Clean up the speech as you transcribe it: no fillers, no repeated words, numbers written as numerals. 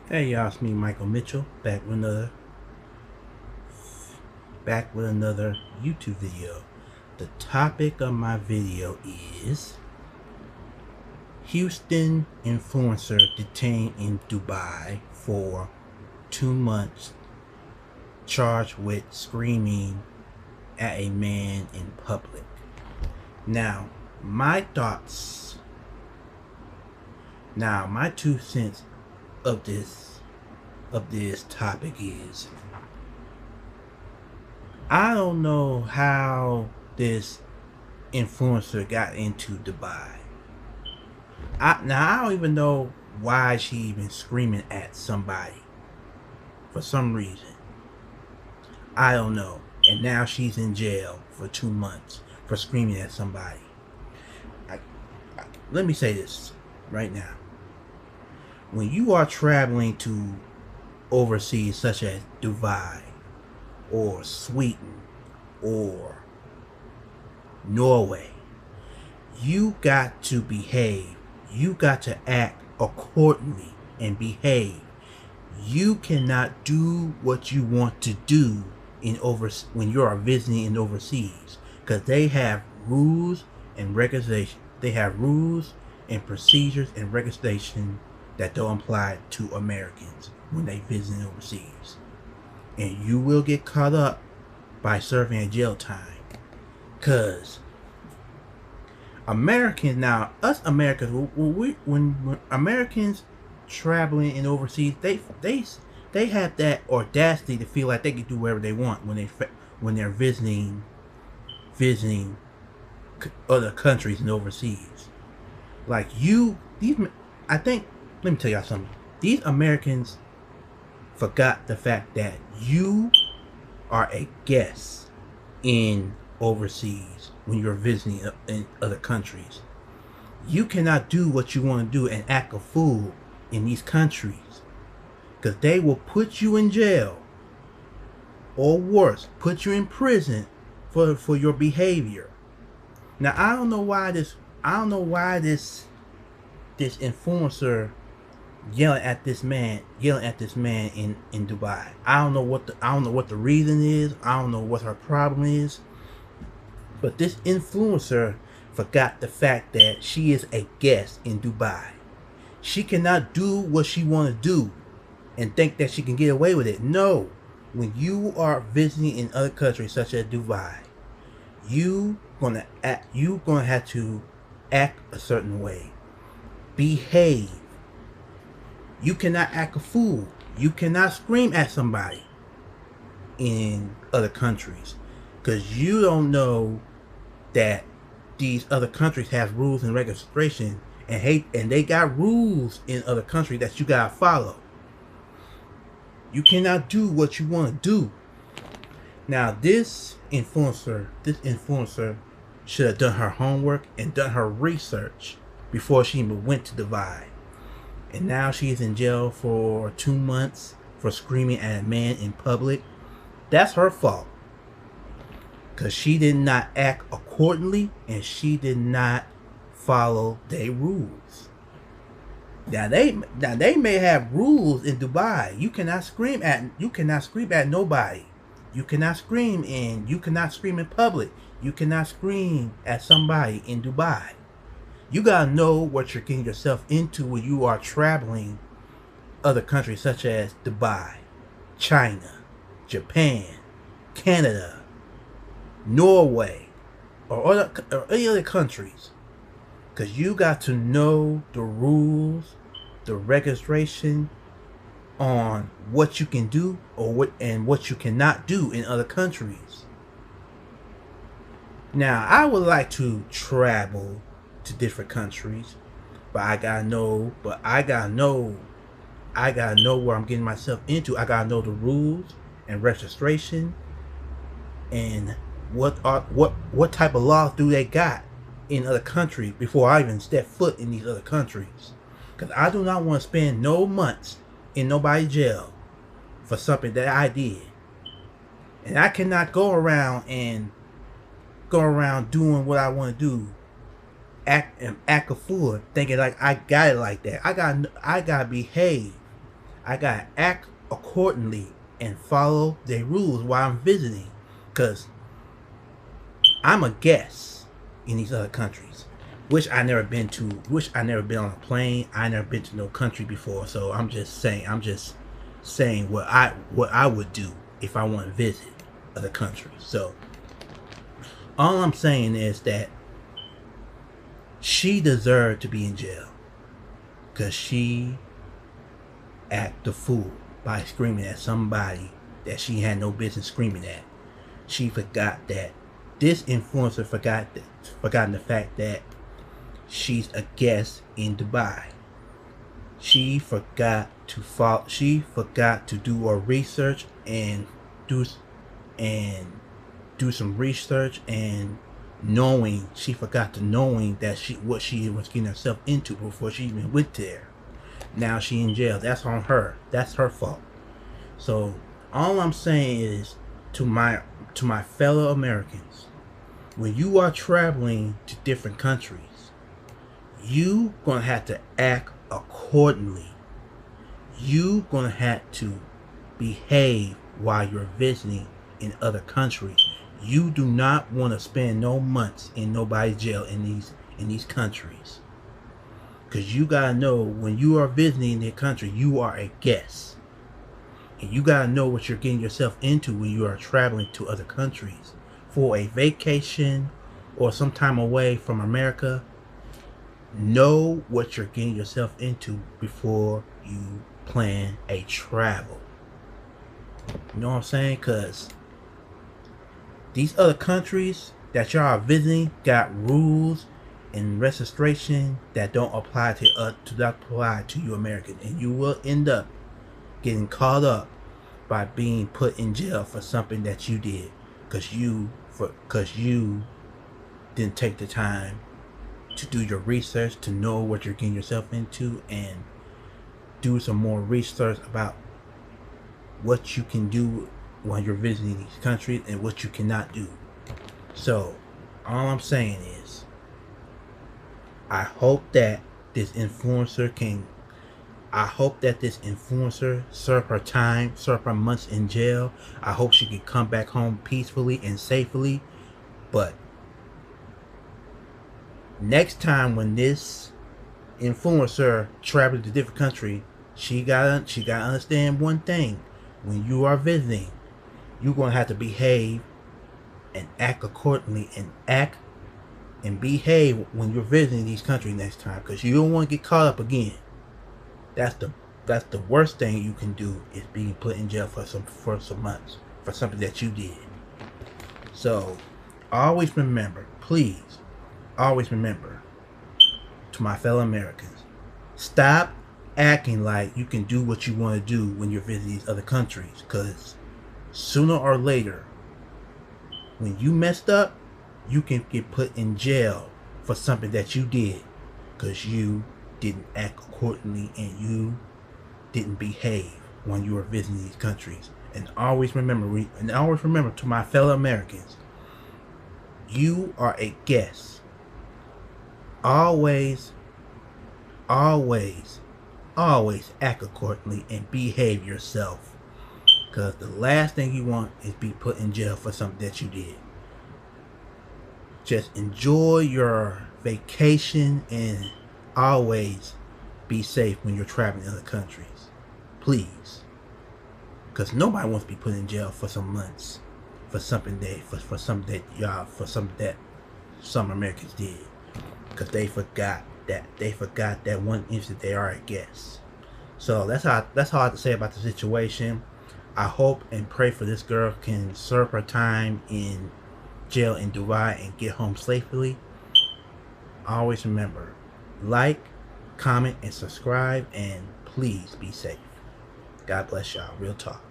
Hey y'all, it's me, Michael Mitchell, back with another YouTube video. The topic of my video is Houston influencer detained in Dubai for 2 months, charged with screaming at a man in public. Now, my thoughts, my 2 cents of this topic is I don't know how this influencer got into Dubai. I don't even know why she even screaming at somebody for some reason. I don't know. And now she's in jail for 2 months for screaming at somebody. I, Let me say this right now. When you are traveling to overseas, such as Dubai or Sweden or Norway, you got to behave. You got to act accordingly and behave. You cannot do what you want to do when you are visiting in overseas, because they have rules and regulations. They have rules and procedures and regulations that don't apply to Americans when they visit overseas, and you will get caught up by serving a jail time. Cause Americans now, us Americans, when Americans traveling in overseas, they have that audacity to feel like they can do whatever they want when they're visiting other countries and overseas. Like I think. Let me tell y'all something. These Americans forgot the fact that you are a guest in overseas when you're visiting in other countries. You cannot do what you want to do and act a fool in these countries, because they will put you in jail, or worse, put you in prison for your behavior. Now I don't know why this influencer yelling at this man in Dubai. I don't know what the reason is. I don't know what her problem is. But this influencer forgot the fact that she is a guest in Dubai. She cannot do what she want to do and think that she can get away with it. No. When you are visiting in other countries such as Dubai, you gonna have to act a certain way. Behave. You cannot act a fool. You cannot scream at somebody in other countries, because you don't know that these other countries have rules and registration, and they got rules in other countries that you gotta follow. You cannot do what you want to do. Now this influencer should have done her homework and done her research before she even went to Dubai. And now she's in jail for 2 months for screaming at a man in public. That's her fault, because she did not act accordingly and she did not follow their rules. Now they may have rules in Dubai. You cannot scream at nobody. You cannot scream in public. You cannot scream at somebody in Dubai. You gotta know what you're getting yourself into when you are traveling other countries such as Dubai, China, Japan, Canada, Norway, or any other countries. Because you got to know the rules, the registration on what you can do what you cannot do in other countries. Now, I would like to travel to different countries, but I gotta know where I'm getting myself into. I gotta know the rules and registration, and what type of laws do they got in other countries before I even step foot in these other countries. Because I do not want to spend no months in nobody's jail for something that I did. And I cannot go around doing what I want to do, act a fool, thinking like I got it like that. I gotta behave. I gotta act accordingly and follow their rules while I'm visiting, because I'm a guest in these other countries, which I never been to, which I never been on a plane. I never been to no country before, so I'm just saying what I would do if I want to visit other countries. So all I'm saying is that she deserved to be in jail because she acted the fool by screaming at somebody that she had no business screaming at. She forgot that this influencer forgotten the fact that she's a guest in Dubai. She forgot to do her research and do some research, and she forgot to knowing that what she was getting herself into before she even went there. Now she in jail. That's on her. That's her fault. So all I'm saying is to my fellow Americans, when you are traveling to different countries, you gonna have to act accordingly. You gonna have to behave while you're visiting in other countries. You do not want to spend no months in nobody's jail in these countries. Because you gotta know, when you are visiting their country, you are a guest. And you gotta know what you're getting yourself into when you are traveling to other countries for a vacation or some time away from America. Know what you're getting yourself into before you plan a travel. You know what I'm saying? Because these other countries that y'all are visiting got rules and registration that don't apply to you Americans, and you will end up getting caught up by being put in jail for something that you did because you didn't take the time to do your research, to know what you're getting yourself into, and do some more research about what you can do while you're visiting these countries and what you cannot do. So all I'm saying is, I hope that this influencer serve her time, serve her months in jail. I hope she can come back home peacefully and safely. But next time when this influencer travels to a different country, she gotta understand one thing. When you are visiting, you're gonna have to behave and act accordingly, and behave when you're visiting these countries next time, because you don't want to get caught up again. That's the worst thing you can do, is being put in jail for some months for something that you did. So always remember, please, always remember, to my fellow Americans, stop acting like you can do what you want to do when you're visiting these other countries, because sooner or later, when you messed up, you can get put in jail for something that you did because you didn't act accordingly and you didn't behave when you were visiting these countries. And always remember, to my fellow Americans, you are a guest. Always act accordingly and behave yourself, because the last thing you want is be put in jail for something that you did. Just enjoy your vacation and always be safe when you're traveling to other countries. Please. Because nobody wants to be put in jail for some months for something that some Americans did. Because they forgot that one instant they are a guest. So that's all I have to say about the situation. I hope and pray for this girl can serve her time in jail in Dubai and get home safely. Always remember, like, comment, and subscribe, and please be safe. God bless y'all. Real talk.